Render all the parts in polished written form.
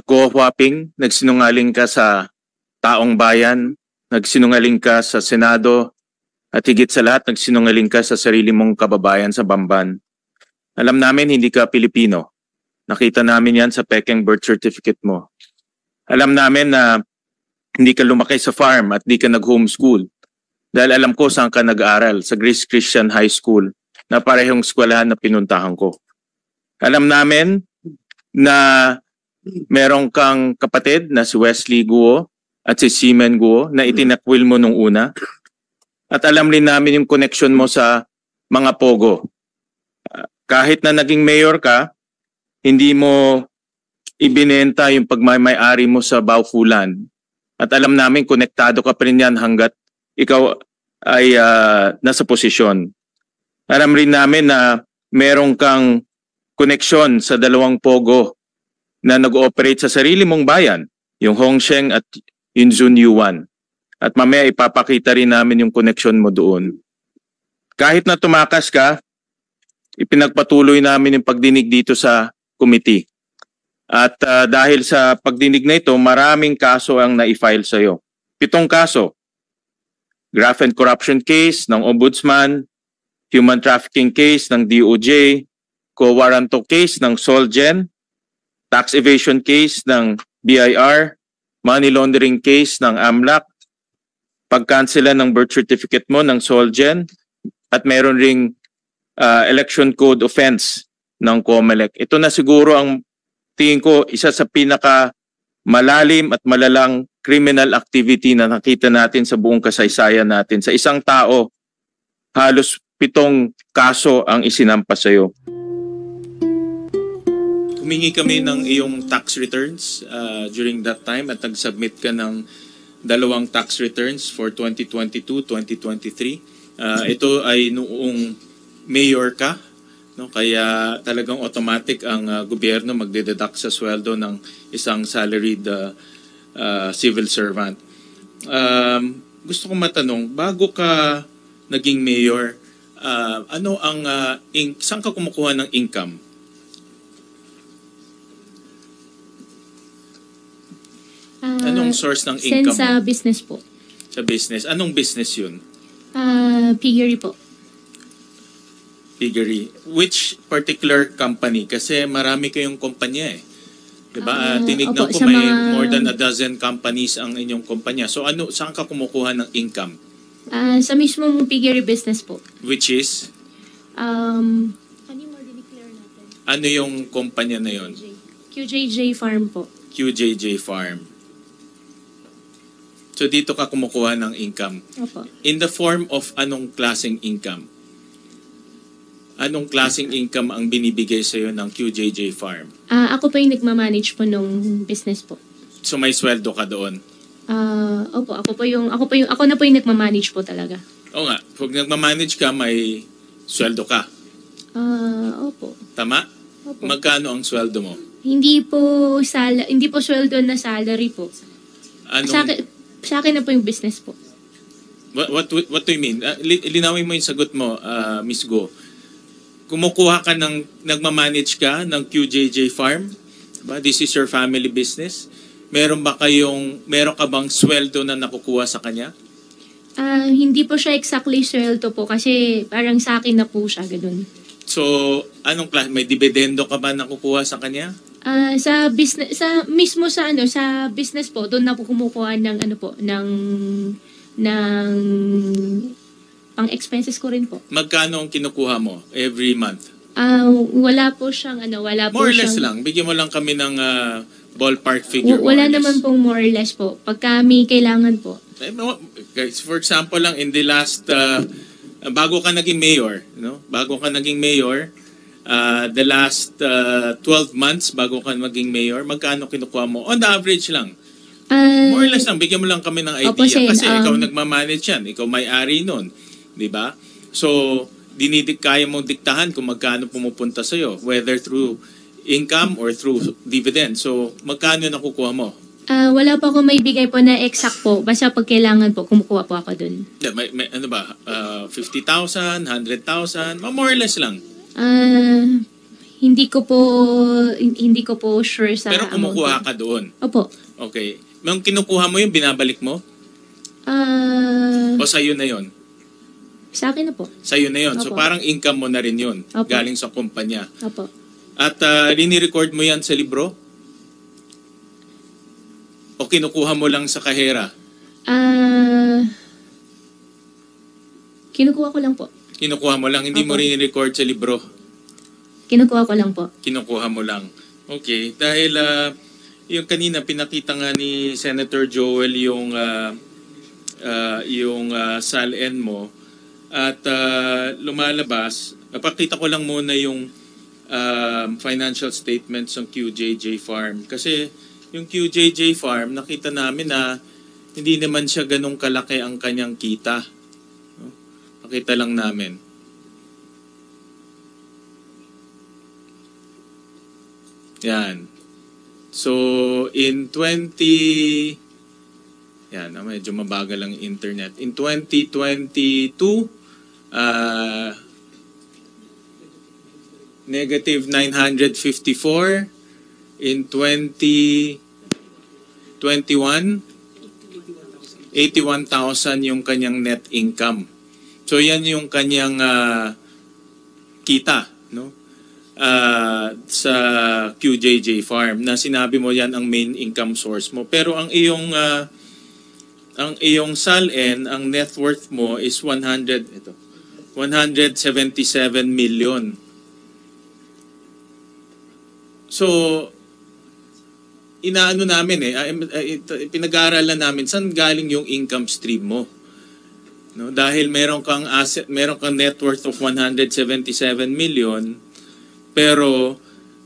Go-whopping, nagsinungaling ka sa taong bayan, nagsinungaling ka sa Senado, at higit sa lahat, nagsinungaling ka sa sarili mong kababayan sa Bamban. Alam namin hindi ka Pilipino. Nakita namin yan sa pekeng birth certificate mo. Alam namin na hindi ka lumaki sa farm at hindi ka nag-homeschool. Dahil alam ko saan ka nag-aaral, sa Grace Christian High School, na parehong eskwelahan na pinuntahan ko. Alam namin na merong kang kapatid na si Wesley Guo at si Seaman Guo na itinakwil mo nung una. At alam rin namin yung connection mo sa mga pogo. Kahit na naging mayor ka, hindi mo ibinenta yung pagmamay-ari mo sa Baufulan. At alam namin konektado ka pa rin yan hanggat ikaw ay nasa posisyon. Alam rin namin na merong kang koneksyon sa dalawang pogo na nag-ooperate sa sarili mong bayan, yung Hongsheng at yung Zunyuan. At mamaya ipapakita rin namin yung koneksyon mo doon. Kahit na tumakas ka, ipinagpatuloy namin yung pagdinig dito sa committee. At dahil sa pagdinig na ito, maraming kaso ang na-file sa iyo. 7 kaso. Graft and corruption case ng Ombudsman, human trafficking case ng DOJ, co-warranto case ng Solgen, tax evasion case ng BIR, money laundering case ng AMLAC, pagkansela ng birth certificate mo ng Solgen, at meron ring election code offense ng COMELEC. Ito na siguro ang tingin ko isa sa pinaka malalim at malalang criminal activity na nakita natin sa buong kasaysayan natin. Sa isang tao, halos 7 kaso ang isinampas sa iyo. Humingi kami ng iyong tax returns during that time at nag-submit ka ng 2 tax returns for 2022-2023. Ito ay noong mayor ka, no? Kaya talagang automatic ang gobyerno magdededuct sa sweldo ng isang salaried civil servant. Gusto kong matanong, bago ka naging mayor, ano ang saan ka kumukuha ng income? Anong source ng income mo? Sa business po. Sa business. Anong business yun? Piggery po. Piggery. Which particular company? Kasi marami kayong kumpanya eh. Diba? Tinignan ko may more than a dozen companies ang inyong kumpanya. So saan ka kumukuha ng income? Sa mismong piggery business po. Which is? Ano yung declare natin? Ano yung kumpanya na yun? QJJ Farm po. QJJ Farm. So dito ka kumukuha ng income. Opo. In the form of anong klaseng income? Anong klaseng income ang binibigay sa iyo ng QJJ Farm? Ako po yung nagmamanage po nung business po. So may sweldo ka doon? Opo, ako na po yung nagmamanage po talaga. Oo nga, pag nagmamanage ka, may sweldo ka. Opo. Tama? Opo. Magkano ang sweldo mo? Hindi po sweldo na salary po. Sa akin na po yung business po. What do you mean? Linawin mo yung sagot mo, Miss Go. Kumukuha ka nagmamanage ka ng QJJ Farm? Diba? This is your family business? Meron ka bang sweldo na nakukuha sa kanya? Hindi po siya exactly sweldo po kasi parang sa akin na po siya, ganun. So, may dividendo ka ba nakukuha sa kanya? Sa business, sa business po, doon na po kumukuha ng pang expenses ko rin po. Magkano ang kinukuha mo every month? Wala po siyang more or less lang. Bigyan mo lang kami ng ballpark figure. Wala naman pong more or less po. Pagka may kailangan po. For example lang, in the last, bago ka naging mayor, the last 12 months bago ka maging mayor, magkano kinukuha mo? On the average lang. More or less lang, bigyan mo lang kami ng idea. Kasi ikaw nagmamanage yan, ikaw may-ari nun. Diba? So, kaya mong diktahan kung magkano pumupunta sa'yo, whether through income or through dividend. So, magkano nakukuha mo? Wala po ako may bigay po na exact po. Basta pag kailangan po, kumukuha po ako dun. Ano ba? 50,000, 100,000? More or less lang. Hindi ko po sure sa Pero kumukuha amount. ka doon. Opo. Okay. Nung kinukuha mo yung binabalik mo? O sa'yo na yon? Sa akin na po. Sa'yo na yon. So Opo. parang income mo na rin yun. Opo. Galing sa kumpanya. Opo. At rini-record mo yan sa libro? O kinukuha mo lang sa kahera? Kinukuha ko lang po. Kinukuha mo lang, hindi mo Opo. rini-record sa libro? Kinukuha ko lang po. Kinukuha mo lang. Okay. Dahil yung kanina pinakita nga ni Senator Joel yung SALN mo at lumalabas. Napakita ko lang muna yung financial statements ng QJJ Farm. Kasi yung QJJ Farm, nakita namin na hindi naman siya ganong kalaki ang kanyang kita. No? Pakita lang namin. Yan. So, in 20... Yan, medyo mabagal ang internet. In 2022, negative 954. In 2021, 81,000 yung kanyang net income. So, yan yung kanyang kita, no? Sa QJJ Farm na sinabi mo yan ang main income source mo. Pero ang iyong SALN, ang net worth mo is 177 million. So inaano namin pinag-aaralan namin saan galing yung income stream mo. No, dahil meron kang net worth of 177 million. Pero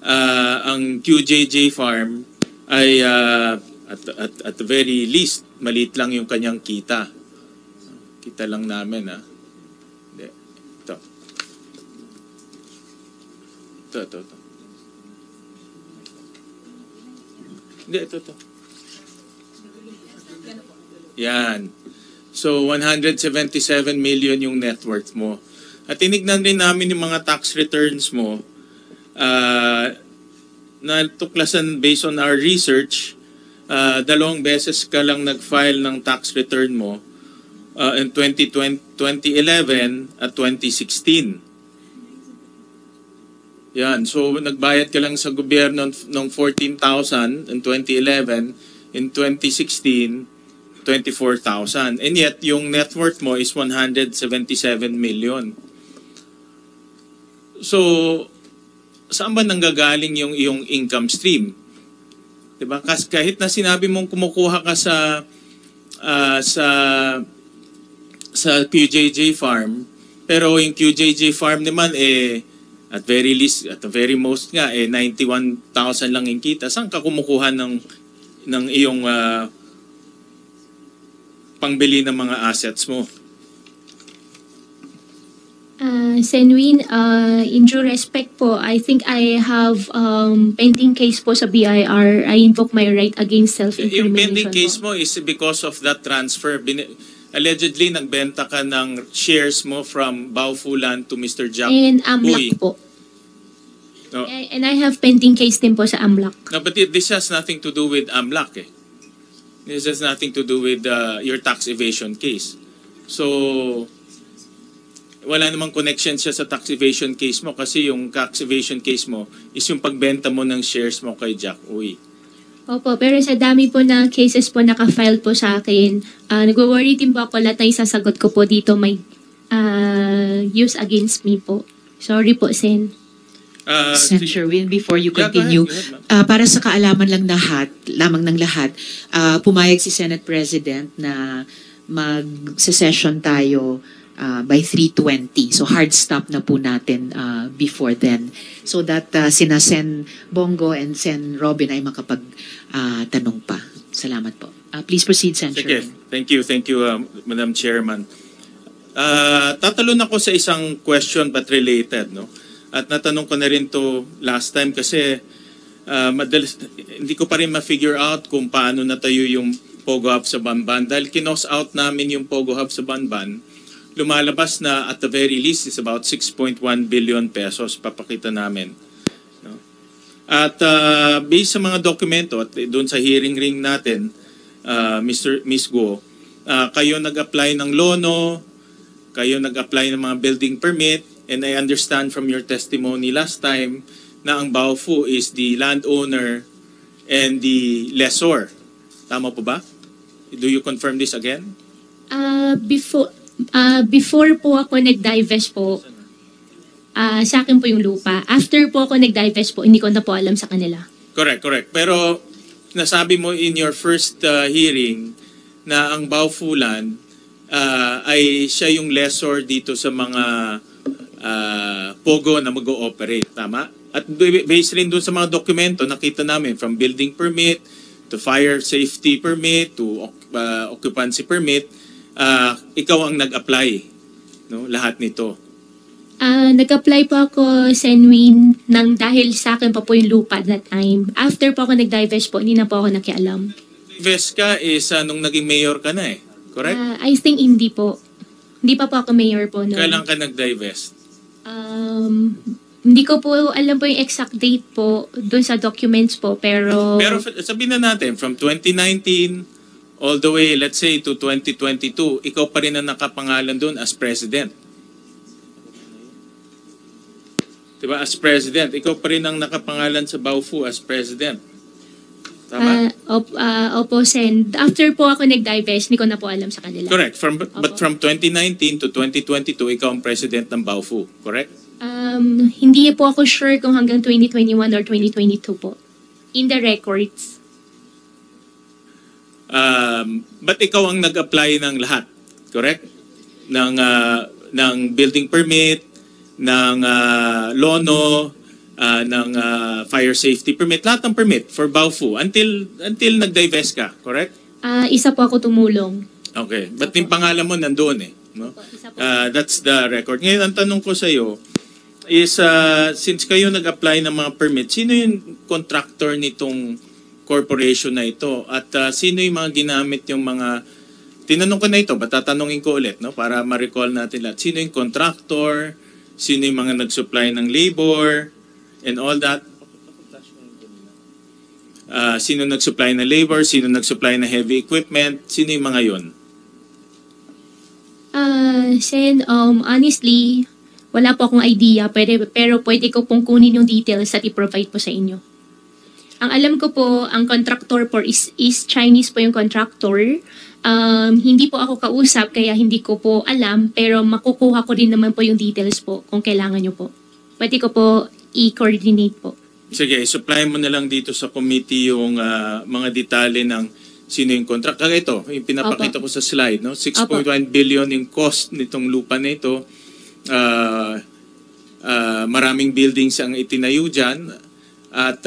ang QJJ Farm ay at the very least maliit lang yung kanyang kita. Kita lang namin Hindi. Ito. Hindi, ito. Yan. So 177 million yung net worth mo. At tinignan rin namin yung mga tax returns mo. Natuklasan based on our research, 2 beses ka lang nag-file ng tax return mo in 2011 at 2016. Yan, so nagbayad ka lang sa gobyerno ng 14,000 in 2011, in 2016, 24,000. And yet, yung net worth mo is 177 million. So, saan ba nanggagaling yung iyong income stream? Diba? Kasi kahit na sinabi mong kumukuha ka sa QJJ Farm, pero yung QJJ Farm naman at very least, at the very most nga 91,000 lang yung kita. Saan ka kumukuha ng iyong pangbili ng mga assets mo? Senwin, in due respect po, I think I have pending case po sa BIR. I invoke my right against self-incrimination. Yung pending case po mo is because of that transfer. Allegedly, nagbenta ka ng shares mo from Baufulan to Mr. Jack and Uy. AMLAC po. No. And I have pending case din po sa AMLAC. No, but this has nothing to do with AMLAC. This has nothing to do with your tax evasion case. So, wala namang connection siya sa tax evasion case mo kasi yung tax evasion case mo is yung pagbenta mo ng shares mo kay Jack Uy. Opo, pero sa dami po na cases po naka-file po sa akin, nag-worry din po ako lahat na isasagot ko po dito may use against me po. Sorry po, Sen. Sen. Sherwin, before you continue, go ahead, para sa kaalaman lang lamang ng lahat, pumayag si Senate President na mag-session tayo by 3:20. So hard stop na po natin before then. So that sina Sen Bongo and Sen Robin ay makapag-tanong pa. Salamat po. Please proceed, Sen. Sige. Sherwin. Thank you, Madam Chairman. Tatalon ako sa isang question but related, no? At natanong ko na rin to last time kasi madalas, hindi ko pa rin ma-figure out kung paano natayo yung Pogo Hub sa Banban. Dahil kinos out namin yung Pogo Hub sa Banban, lumalabas na at the very least is about 6.1 billion pesos. Papakita namin. At based sa mga dokumento at doon sa hearing ring natin, Miss Guo, kayo nag-apply ng lono, kayo nag-apply ng mga building permit, and I understand from your testimony last time na ang Baofu is the landowner and the lessor. Tama po ba? Do you confirm this again? Before po ako nag-divest po, sa akin po yung lupa. After po ako nag-divest po, hindi ko na po alam sa kanila. Correct. Pero nasabi mo in your first hearing na ang Baofu land ay siya yung lessor dito sa mga POGO na mag-ooperate. Tama? At based rin doon sa mga dokumento, nakita namin from building permit to fire safety permit to occupancy permit, ikaw ang nag-apply, no? Lahat nito. Nag-apply po ako, Senwin, nang dahil sa akin pa po yung lupa that time. After po ako nag-divest po, hindi na po ako nakialam. Divest ka is nung naging mayor ka na correct? I think hindi po. Hindi pa po ako mayor po noon. Kailan ka nag-divest? Hindi ko po alam po yung exact date po doon sa documents po, pero... Pero sabihin na natin, from 2019 all the way, let's say, to 2022, ikaw pa rin ang nakapangalan doon as president. Diba? As president. Ikaw pa rin ang nakapangalan sa Baofu as president. Tama? Opo, Sen. After po ako nag-divest, hindi ko na po alam sa kanila. Correct. But from 2019 to 2022, ikaw ang president ng Baofu. Correct? Hindi po ako sure kung hanggang 2021 or 2022 po. In the records. But ikaw ang nag-apply ng lahat. Correct? Ng building permit, ng lono, ng fire safety permit, lahat ng permit for Baofu until nag-divest ka, correct? Isa po ako tumulong. Okay, but yung pangalan mo nandoon no? Isa po. That's the record. Ngayon, ang tanong ko sa iyo is, since kayo nag-apply ng mga permit, sino yung contractor nitong corporation na ito? At sino yung mga ginamit yung mga, tinanong ko na ito, but tatanungin ko ulit, no? Para ma-recall natin lahat. Sino yung contractor? Sino yung mga nag-supply ng labor? And all that. Sino nag-supply ng labor? Sino nag-supply ng heavy equipment? Sino yung mga yun? Sen, honestly, wala po akong idea, pero pwede ko pong kunin yung details at i-provide po sa inyo. Ang alam ko po, ang contractor po is Chinese po yung contractor. Hindi po ako kausap, kaya hindi ko po alam, pero makukuha ko din naman po yung details po kung kailangan nyo po. Pwede ko po i-coordinate po. Sige, supply mo na lang dito sa committee yung mga detalye ng sino yung contract. Kaya ito, yung pinapakita ko sa slide, no? 6.1 billion yung cost nitong lupa na ito. Maraming buildings ang itinayo dyan. At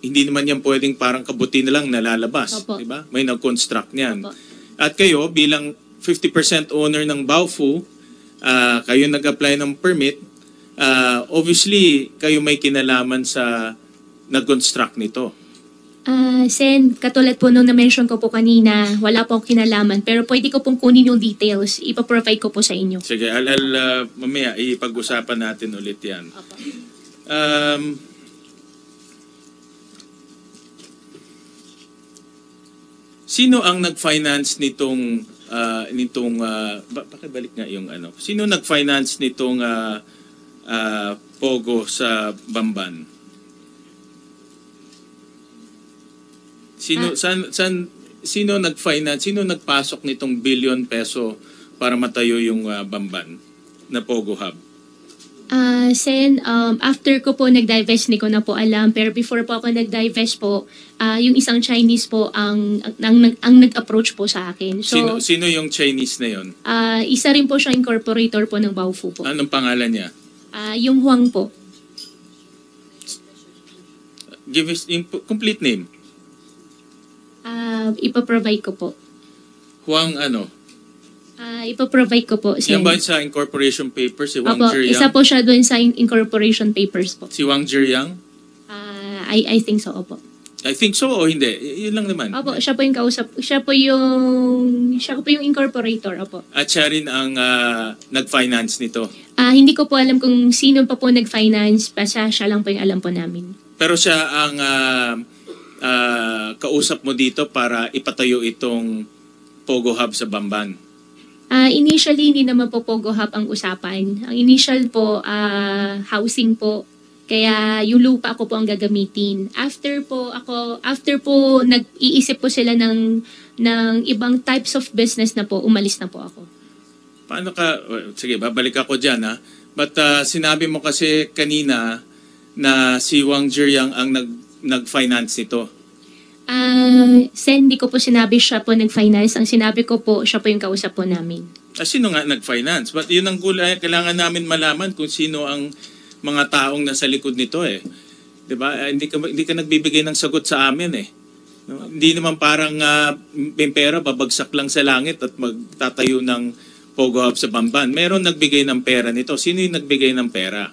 hindi naman yan pwedeng parang kabuti na lang nalalabas. Diba? May nag-construct niyan. At kayo, bilang 50% owner ng Baofu, kayo nag-apply ng permit, obviously, kayo may kinalaman sa nag-construct nito. Sen, katulad po nung na-mention ko po kanina, wala po akong kinalaman, pero pwede ko pong kunin yung details, ipaprovide ko po sa inyo. Sige, mamaya, ipag-usapan natin ulit yan. Sino ang nag-finance nitong pakibalik nga yung ano? Sino nag-finance nitong Pogo sa Bamban? Sino nag-finance? Sino nagpasok nitong billion peso para matayo yung Bamban na Pogo Hub? Sen, after ko po nag-divest, hindi ko na po alam. Pero before po ako nag-divest po, yung isang Chinese po ang nag-approach po sa akin. So, sino yung Chinese na yon? Isa rin po siya incorporator po ng Baofu po. Anong pangalan niya? Yung Huang po. Give us yung complete name. Ipaprovide ko po. Huang ano? Ipaprovide ko po. Yan ba sa incorporation papers? Si Wang Zhiyang? Isa po siya doon sa incorporation papers po. Si Wang Zhiyang? I think so, opo. I think so o hindi? Yun lang naman. Opo, siya po yung kausap. Siya po yung incorporator, opo. At siya rin ang nag-finance nito? Hindi ko po alam kung sino pa po nag-finance, basta siya lang po yung alam po namin. Pero siya ang kausap mo dito para ipatayo itong Pogo Hub sa Bamban. Initially, hindi naman po Pogo Hub ang usapan. Ang initial po, housing po. Kaya yung lupa ko po ang gagamitin. After po nag-iisip po sila ng ibang types of business na po, umalis na po ako. Paano ka, sige, babalik ako dyan ha. But sinabi mo kasi kanina na si Wang Jiryang ang nag-finance nito. Sen, hindi ko po sinabi siya po nag-finance. Ang sinabi ko po, siya po yung kausap po namin. Sino nga nag-finance? But yun ang kailangan namin malaman kung sino ang mga taong nasa likod nito eh. 'Di ba? Hindi ka nagbibigay ng sagot sa amin eh. No? Hindi naman parang may pera babagsak lang sa langit at magtatayo ng Pogo Hub sa Bamban. Meron nagbigay ng pera nito. Sino yung nagbigay ng pera?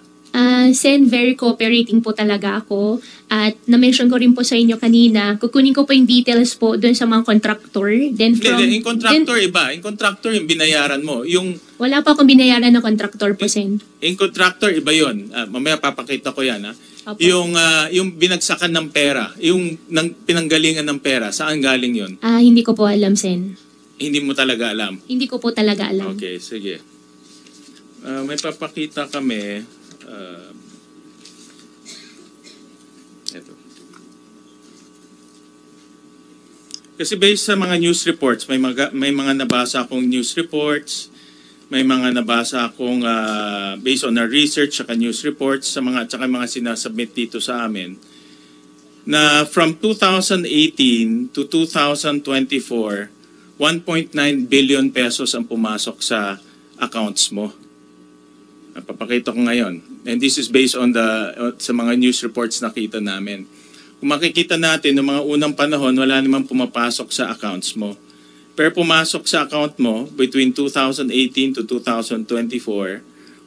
Sen, very cooperating po talaga ako. At na-mention ko rin po sa inyo kanina, kukunin ko po yung details po doon sa mga contractor. Then Yung contractor iba. Yung contractor yung binayaran mo. Wala pa akong binayaran na contractor po, Sen. Yung contractor iba yun. Mamaya papakita ko yan ha. Opo. Yung binagsakan ng pera, yung pinanggalingan ng pera, saan galing yun? Hindi ko po alam, Sen. Hindi mo talaga alam. Hindi ko po talaga alam. Okay, sige. May papakita kami. Ito. Kasi based sa mga news reports, may mga nabasa akong news reports, may mga nabasa akong based on our research at news reports sa mga sinasubmit dito sa amin na from 2018 to 2024, 1.9 billion pesos ang pumasok sa accounts mo. Papakita ko ngayon. And this is based on sa mga news reports na kita namin. Kung makikita natin, noong mga unang panahon, wala namang pumapasok sa accounts mo. Pero pumasok sa account mo between 2018 to 2024,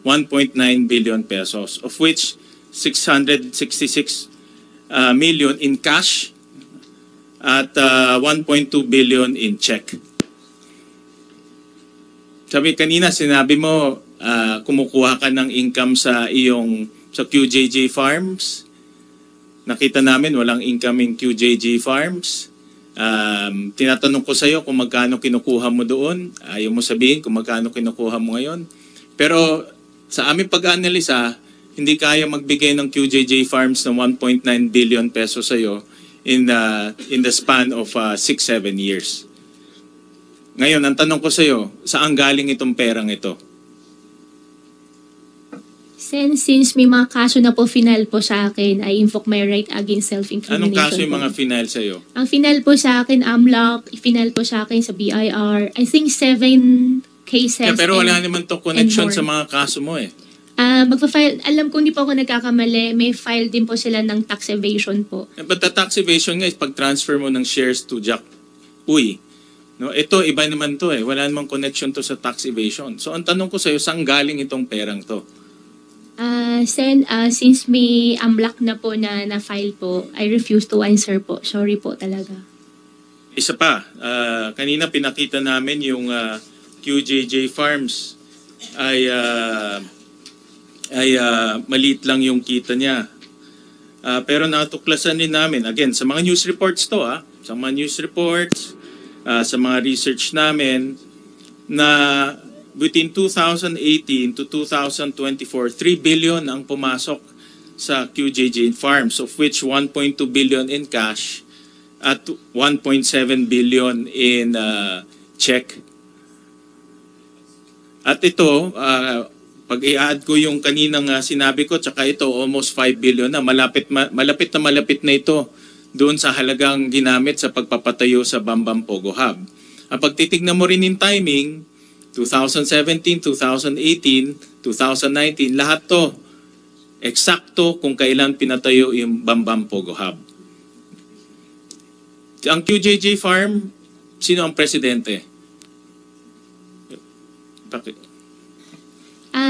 1.9 billion pesos, of which 666 million in cash at 1.2 billion in check. Sinabi mo, kumukuha ka ng income sa QJJ Farms. Nakita namin walang income in QJJ Farms. Tinatanong ko sa iyo kung magkano kinukuha mo doon. Ayaw mo sabihin kung magkano kinukuha mo ngayon. Pero sa aming pag-analisa, hindi kaya magbigay ng QJJ Farms ng 1.9 billion pesos sa iyo in the span of 6-7 years. Ngayon, ang tanong ko sa iyo, saan galing itong perang ito? Since may mga kaso na po final po sa akin, I invoke my right against self-incrimination. Anong kaso yung po. mga final sa iyo? Ang final po sa akin, AMLAC, final po sa akin sa BIR. I think 7 cases. Pero wala naman to connection more. sa mga kaso mo eh. Magpa-file, alam ko hindi po ako nagkakamali, may file din po sila ng tax evasion po. But the tax evasion nga is pag-transfer mo ng shares to Jack Uy. No, ito, iba naman to eh. Wala namang connection to sa tax evasion. So ang tanong ko sa iyo, saan galing itong perang to? Since may AMLAC na po na file po, I refuse to answer po. Sorry po talaga. Isa pa, kanina pinakita namin yung QJJ Farms ay maliit lang yung kita niya. Pero natuklasan din namin, again, sa mga news reports to, sa mga news reports, sa mga research namin, na between 2018 to 2024, 3 billion ang pumasok sa QJJ Farms, of which 1.2 billion in cash at 1.7 billion in check. At ito, pag i-add ko yung kaninang sinabi ko, tsaka ito, almost 5 billion na. Malapit na ito doon sa halagang ginamit sa pagpapatayo sa Bamban Pogo Hub. Pag titignan mo rin yung timing, 2017, 2018, 2019, lahat to eksakto kung kailan pinatayo yung Bamban Pogo Hub. Ang QJJ Farm, sino ang presidente?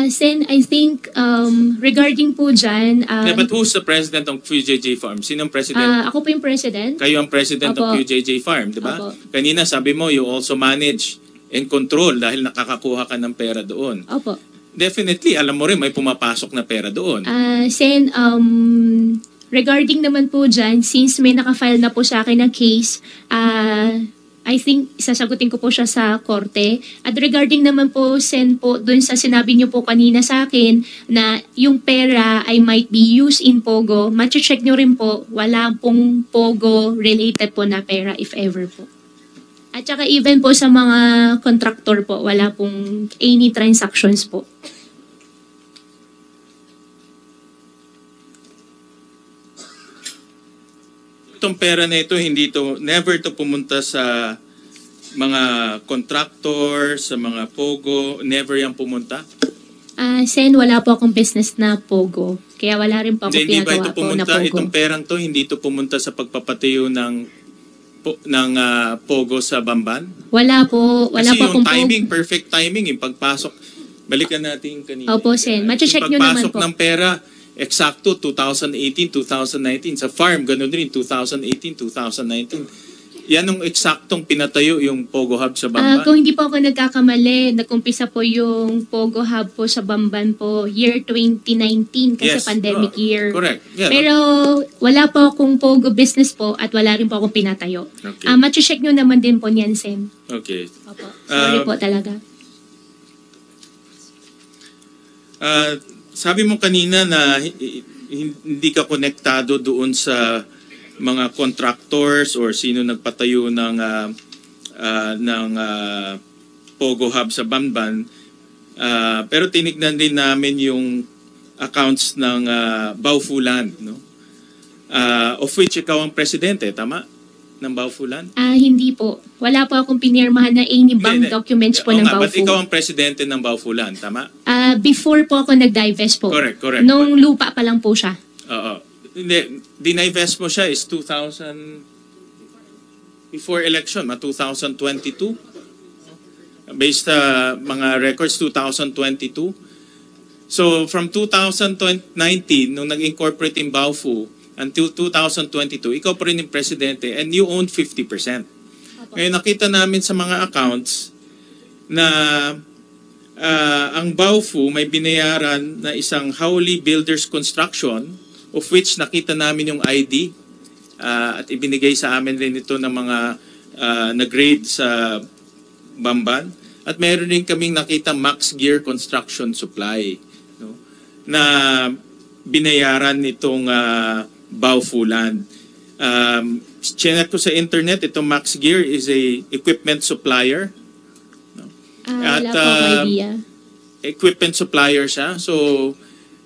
Sen, I think regarding po dyan... But who's the president ng QJJ Farm? Sino ang president? Ako po yung president. Kayo ang president ng QJJ Farm, di ba? Kanina sabi mo, you also manage and control dahil nakakakuha ka ng pera doon. Opo. Definitely, alam mo rin may pumapasok na pera doon. Sen, Regarding naman po dyan, since may nakafile na po sa akin ng case, I think sasagutin ko po siya sa korte. At regarding naman po, Sen, po, dun sa sinabi niyo po kanina sa akin na yung pera ay might be used in Pogo, check niyo rin po, wala pong Pogo related po na pera if ever po. At saka even po sa mga contractor po, wala pong any transactions po. Itong pera na ito, never to pumunta sa mga contractor, sa mga Pogo, never yan pumunta? Sen, wala po akong business na Pogo. Kaya wala rin po ako Hindi ba pinagawa ito po na pumunta, Pogo. itong perang to, hindi ito pumunta sa pagpapatayo ng Pogo sa Bamban? Wala po Kasi akong yung timing, perfect timing, yung pagpasok, balikan natin yung kanina. Opo, Sen. Check niyo naman Yung po. pagpasok ng pera, eksakto 2018, 2019. Sa farm, ganun rin, 2018, 2019. Yan ang eksaktong pinatayo yung Pogo Hub sa Bamban. Kung hindi po ako nagkakamali, nag-umpisa po yung Pogo Hub po sa Bamban po year 2019 kasi Yes, pandemic year. Correct. Yeah, Pero wala po akong Pogo business po at wala rin po akong pinatayo. Okay. Check nyo naman din po niyan, Sen. Okay. Opo. Sorry po talaga. Sabi mo kanina na hindi ka konektado doon sa mga contractors or sino nagpatayo ng Pogo Hub sa Bamban. Pero tinignan din namin yung accounts ng Baufulan, no? Of which ikaw ang presidente, tama? Ng Baufulan? Hindi po. Wala po akong pinirmahan na any bank Hindi. documents po Oo ng nga, but Baufu. ikaw ang presidente ng Baufulan, tama? Before po ako nag-divest po. Correct. Nung lupa pa lang po siya. Oo. Hindi, dinivest mo siya is 2000, before election, 2022. Based sa mga records, 2022. So, from 2019, nung nag-incorporate in Baufu, until 2022, ikaw pa rin yung presidente and you own 50%. Ngayon, nakita namin sa mga accounts na ang Baufu may binayaran na isang Howley Builders Construction, of which nakita namin yung ID at ibinigay sa amin rin ito ng mga nag-grade sa Bamban. At meron rin kaming nakita Max Gear Construction Supply, no, na binayaran nitong Baufulan. Chinek ko sa internet, itong Max Gear is a equipment supplier. Wala po akong idea. Equipment supplier siya. So,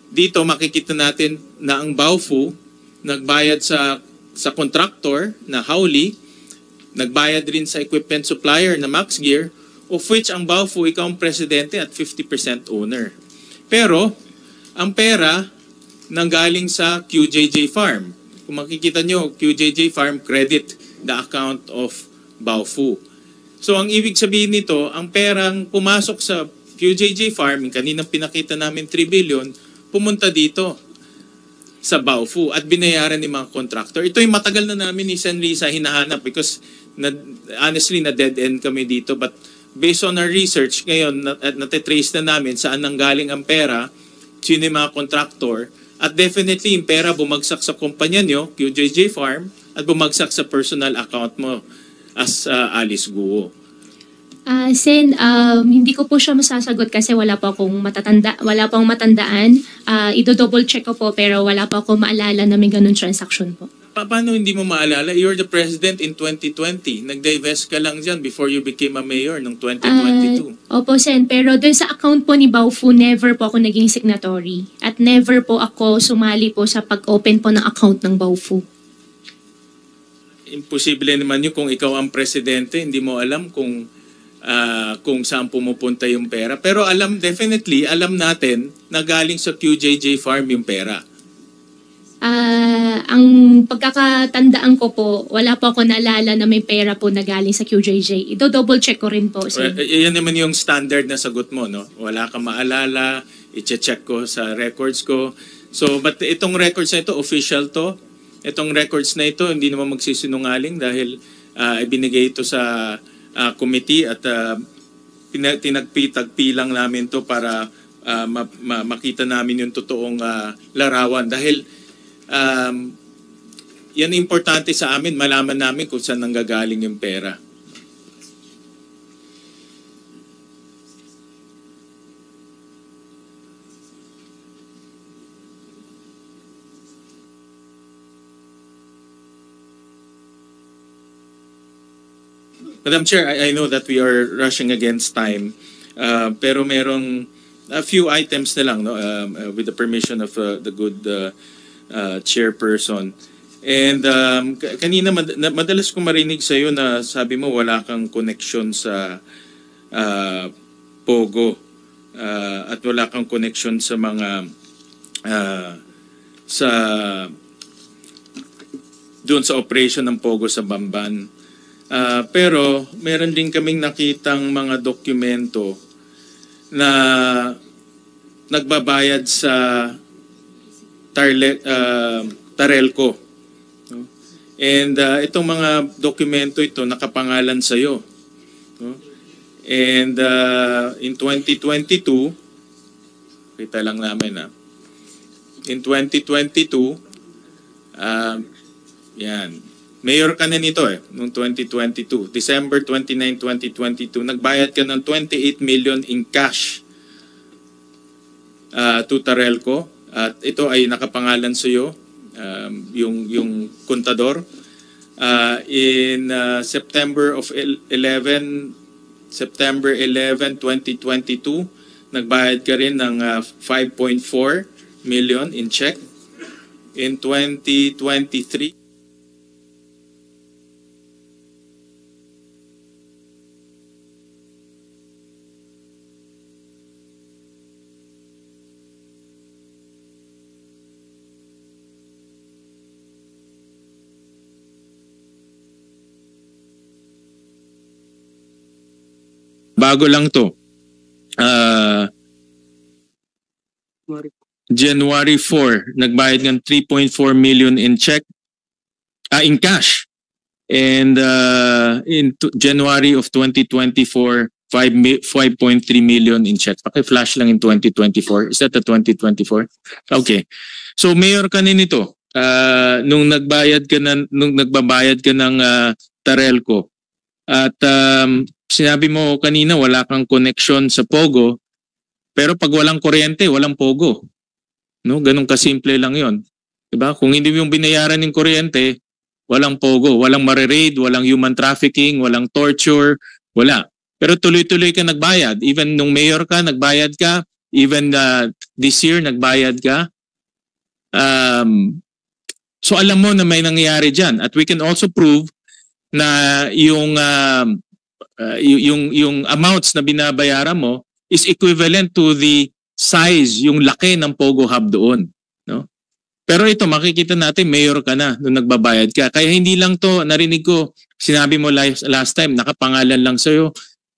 dito makikita natin na ang Baufu nagbayad sa contractor na Howley, nagbayad rin sa equipment supplier na Max Gear, of which ang Baufu, ikaw ang presidente at 50% owner. Pero, ang pera nanggaling sa QJJ Farm. Kung makikita nyo, QJJ Farm credit the account of Baufu. So, ang ibig sabihin nito, ang perang pumasok sa QJJ Farm, yung kaninang pinakita namin 3 billion, pumunta dito sa Baufu at binayaran ni mga contractor. Ito yung matagal na namin ni Sen. Risa hinahanap because honestly na dead end kami dito, but based on our research ngayon natitrace na namin saan nanggaling ang pera, sino yung mga contractor, at definitely yung pera bumagsak sa kumpanya nyo, QJJ Farm, at bumagsak sa personal account mo as Alice Guo. Sen, hindi ko po siya masasagot kasi wala po akong matandaan. Ido-double check ko po pero wala po akong maalala na may ganun transaction po. Paano hindi mo maalala? You're the president in 2020. Nag-divest ka lang dyan before you became a mayor noong 2022. Opo, Sen. Pero dun sa account po ni Baufu, never po ako naging signatory. At never po ako sumali po sa pag-open po ng account ng Baufu. Imposible naman yun kung ikaw ang presidente, hindi mo alam kung saan pumupunta yung pera. Pero definitely, alam natin na galing sa QJJ Farm yung pera. Ang pagkakatandaan ko po, wala po ako naalala na may pera po na galing sa QJJ. Ito-double check ko rin po. Yan naman yung standard na sagot mo, no? Wala kang maalala, i-check ko sa records ko. So, but itong records na ito, official to. Itong records na ito, hindi naman magsisinungaling dahil ibinigay ito sa committee at tinagpi lang namin to para makita namin yung totoong larawan. Dahil yan importante sa amin, malaman namin kung saan nanggagaling yung pera. Madam Chair, I know that we are rushing against time, pero merong a few items na lang, no, with the permission of the good chairperson. And kanina madalas ko marinig sa iyo na sabi mo wala kang connection sa Pogo at wala kang connection sa mga doon sa operation ng Pogo sa Bamban. Pero meron din kaming nakitang mga dokumento na nagbabayad sa Tarelco. No? And itong mga dokumento ito nakapangalan sa iyo. No? And in 2022, kita lang namin in 2022, yan. Mayor ka na nito noong 2022. December 29, 2022, nagbayad ka ng 28 million in cash to Tarelco. At ito ay nakapangalan sa iyo, yung kontador. In September 11, 2022, nagbayad ka rin ng 5.4 million in check. In 2023, bago lang to. January 4, nagbayad ng 3.4 million in check, in cash. And in January of 2024, 5.3 million in check. Paki-flash lang in 2024. Is that the 2024? Okay. So mayor ka nito. Nung nagbayad ka nung nagbabayad ka ng Tarelco. At sinabi mo kanina wala kang connection sa Pogo, pero pag walang kuryente, walang Pogo. No, ganun kasimple lang 'yon. 'Di ba? Kung hindi mo yung binayaran ng kuryente, walang Pogo, walang mare-raid, walang human trafficking, walang torture, wala. Pero tuloy-tuloy ka nagbayad. Even nung mayor ka, nagbayad ka. Even this year, nagbayad ka. So alam mo na may nangyayari dyan. At we can also prove na yung amounts na binabayaran mo is equivalent to the size, yung laki ng Pogo Hub doon, no? Pero ito makikita natin mayor ka na nung nagbabayad ka. Kaya hindi lang to, narinig ko, sinabi mo last time nakapangalan lang sa iyo.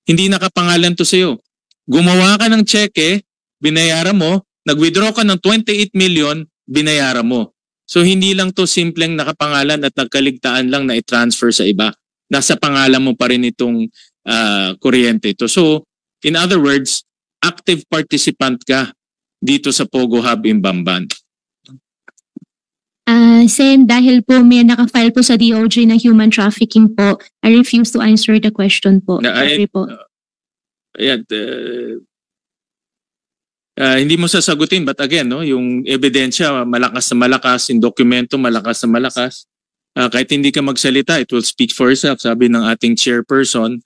Hindi nakapangalan to sa iyo. Gumawa ka ng cheque, binayaran mo, nag-withdraw ka ng 28 million, binayaran mo. So hindi lang to simpleng nakapangalan at nagkaligtaan lang na i-transfer sa iba. Nasa pangalan mo pa rin itong kuryente ito. So in other words, active participant ka dito sa Pogo Hub in Bamban. Sen, dahil po may nakafile po sa DOJ na human trafficking po, I refuse to answer the question po. Sorry po. Hindi mo sasagutin, but again, no, yung ebidensya malakas na malakas, yung dokumento malakas na malakas. Kahit hindi ka magsalita, it will speak for itself, sabi ng ating chairperson.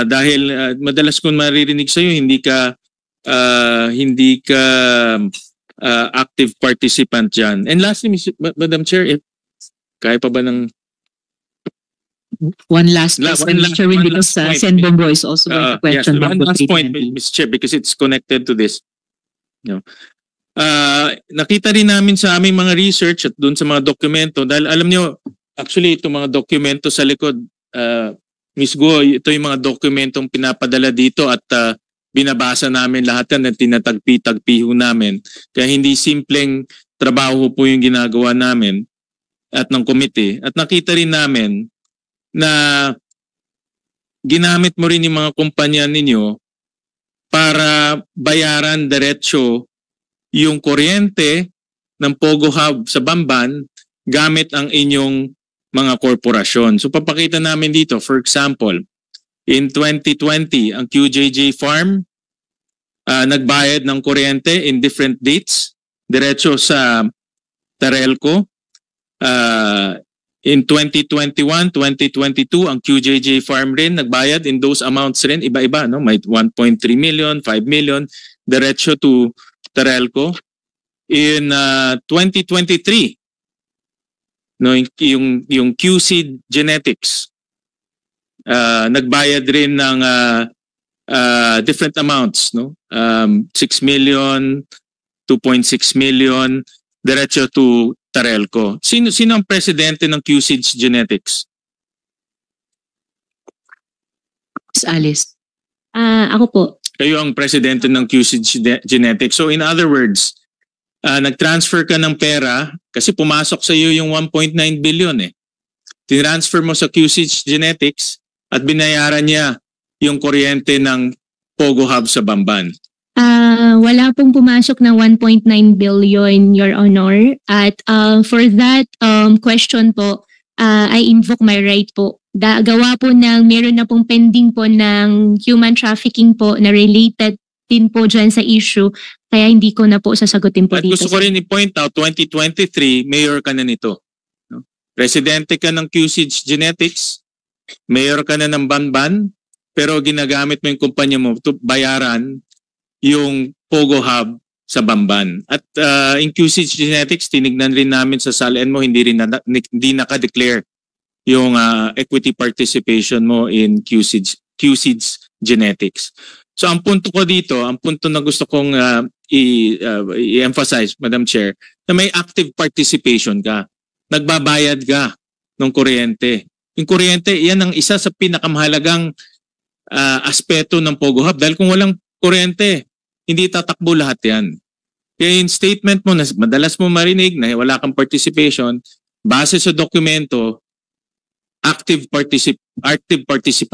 Dahil madalas kong maririnig sa iyo, hindi ka active participant dyan. And lastly, Madam Chair, kaya pa ba ng... One last question, because Sen Bongo is also going to question. Yes, one last point, Mr. Chair, because it's connected to this. You know, nakita rin namin sa aming mga research at doon sa mga dokumento, dahil alam nyo, actually itong mga dokumento sa likod, Ms. Go, ito yung mga dokumentong pinapadala dito at binabasa namin lahat yan at tinatagpi-tagpi namin. Kaya hindi simpleng trabaho po yung ginagawa namin at ng komite. At nakita rin namin na ginamit mo rin yung mga kumpanya ninyo para bayaran diretsyo yung kuryente ng Pogo Hub sa Bamban gamit ang inyong mga korporasyon. So papakita namin dito, for example, in 2020, ang QJJ Farm nagbayad ng kuryente in different dates, diretso sa Terelco. In 2021, 2022, ang QJJ Farm rin nagbayad in those amounts rin, iba-iba, no? May 1.3 million, 5 million, diretso to Terelco. In 2023, no, yung QC Genetics nagbayad rin ng different amounts, no? 6 million, 2.6 million, diretso to Terelco. Sino ang presidente ng QC Genetics? Ms. Alice. Ako po. Kayo ang presidente ng QC Genetics. So in other words, nag-transfer ka ng pera kasi pumasok sa iyo yung 1.9 billion eh. Tinransfer mo sa QC Genetics at binayaran niya yung kuryente ng Pogo Hub sa Bamban. Wala pong pumasok na 1.9 billion, Your Honor. At for that question po, I invoke my right po. Gawa po ng meron na pong pending po ng human trafficking po na related din po dyan sa issue. Kaya hindi ko na po sasagutin po At dito. gusto ko rin i-point out, 2023, mayor ka na nito. No? Presidente ka ng QC Genetics, mayor ka na ng Banban, pero ginagamit mo yung kumpanya mo to bayaran yung Pogo Hub sa Bamban. At in QC Genetics, tinignan rin namin sa salin mo, hindi naka-declare yung equity participation mo in QC Genetics. So ang punto ko dito, ang punto na gusto kong i-emphasize, Madam Chair, na may active participation ka. Nagbabayad ka ng kuryente. Yung kuryente, yan ang isa sa pinakamahalagang aspeto ng Pogo Hub. Dahil kung walang kuryente, hindi tatakbo lahat yan. Kaya yung statement mo na madalas mo marinig na wala kang participation, base sa dokumento, active participant